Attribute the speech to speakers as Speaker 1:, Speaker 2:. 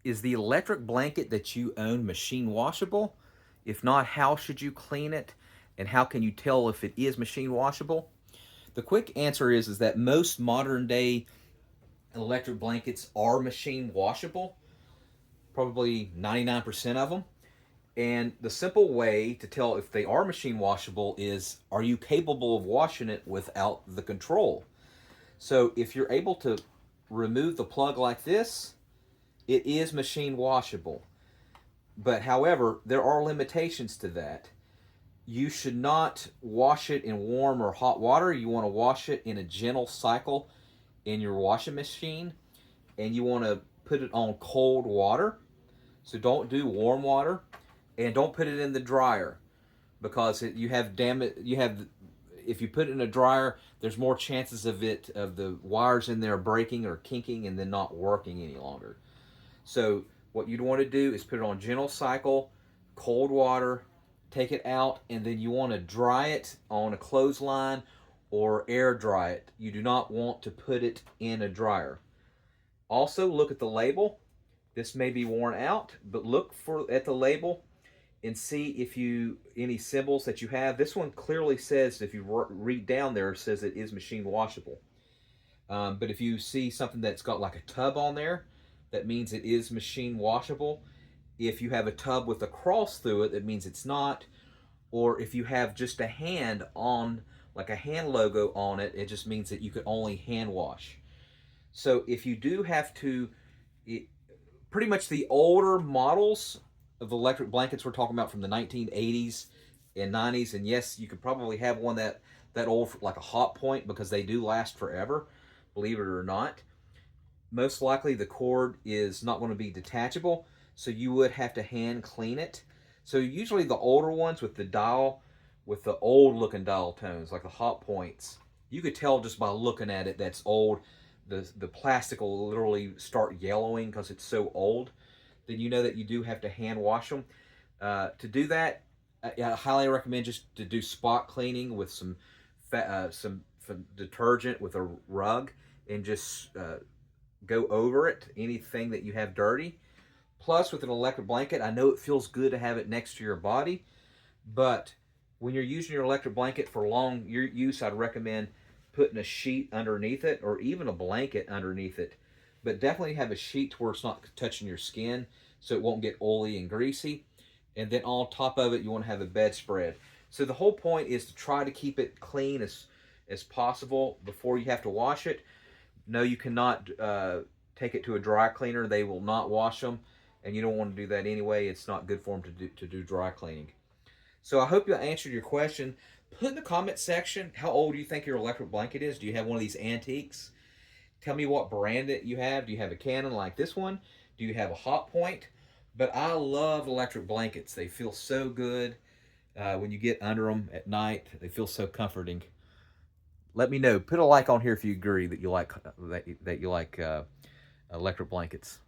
Speaker 1: Is the electric blanket that you own machine washable? If not, how should you clean it? And how can you tell if it is machine washable? The quick answer is that most modern day electric blankets are machine washable, probably 99% of them. And the simple way to tell if they are machine washable is, are you capable of washing it without the control? So if you're able to remove the plug like this, it is machine washable. But however, there are limitations to that. You should not wash it in warm or hot water. You want to wash it in a gentle cycle in your washing machine, and you want to put it on cold water. So don't do warm water, and don't put it in the dryer because you have damage. You have, if you put it in a dryer, there's more chances of the wires in there breaking or kinking and then not working any longer. So what you'd want to do is put it on gentle cycle, cold water, take it out, and then you want to dry it on a clothesline or air dry it. You do not want to put it in a dryer. Also, look at the label. This may be worn out, but look at the label and see if you any symbols that you have. This one clearly says, if you read down there, it says it is machine washable. But if you see something that's got like a tub on there, that means it is machine washable. If you have a tub with a cross through it, that means it's not. Or if you have just a hand on, like a hand logo on it, it just means that you could only hand wash. So if you do have to, pretty much the older models of electric blankets we're talking about from the 1980s and 90s, and yes, you could probably have one that old, like a hot point, because they do last forever, believe it or not. Most likely the cord is not going to be detachable, so you would have to hand clean it. So usually the older ones with the dial, with the old looking dial tones, like the hot points, you could tell just by looking at it that's old. The plastic will literally start yellowing because it's so old. Then you know that you do have to hand wash them. To do that, I highly recommend just to do spot cleaning with some detergent with a rug, and just go over it, anything that you have dirty. Plus, with an electric blanket, I know it feels good to have it next to your body, but when you're using your electric blanket for long use, I'd recommend putting a sheet underneath it or even a blanket underneath it. But definitely have a sheet to where it's not touching your skin so it won't get oily and greasy. And then on top of it, you want to have a bedspread. So the whole point is to try to keep it clean as possible before you have to wash it. No, you cannot take it to a dry cleaner. They will not wash them, and you don't want to do that anyway. It's not good for them to do dry cleaning. So I hope you answered your question. Put in the comment section how old you think your electric blanket is. Do you have one of these antiques? Tell me what brand that you have. Do you have a Canon like this one? Do you have a Hot Point? But I love electric blankets. They feel so good when you get under them at night. They feel so comforting. Let me know. Put a like on here if you agree that you like electric blankets.